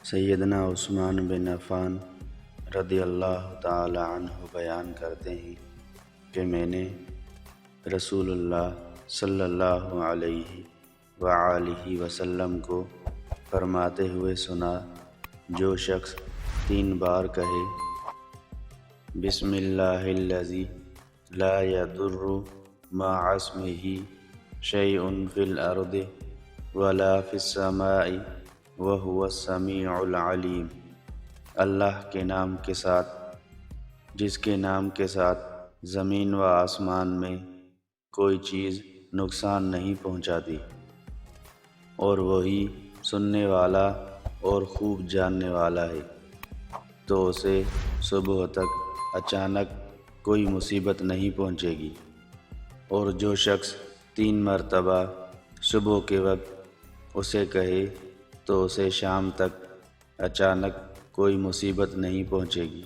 سیدنا عثمان بن عفان رضی اللہ تعالی عنہ بیان کرتے ہیں کہ میں نے رسول اللہ صلی اللہ علیہ وآلہ وسلم کو فرماتے ہوئے سنا، جو شخص 3 بار کہے بسم اللہ الذی لا یضر مع اسمہ شیء فی الارض ولا فی السماء وہو السمیع العلیم، اللہ کے نام کے ساتھ جس کے نام کے ساتھ زمین و آسمان میں کوئی چیز نقصان نہیں پہنچاتی، اور وہی سننے والا اور خوب جاننے والا ہے، تو اسے صبح تک اچانک کوئی مصیبت نہیں پہنچے گی، اور جو شخص 3 مرتبہ صبح کے وقت اسے کہے تو اسے شام تک اچانک کوئی مصیبت نہیں پہنچے گی۔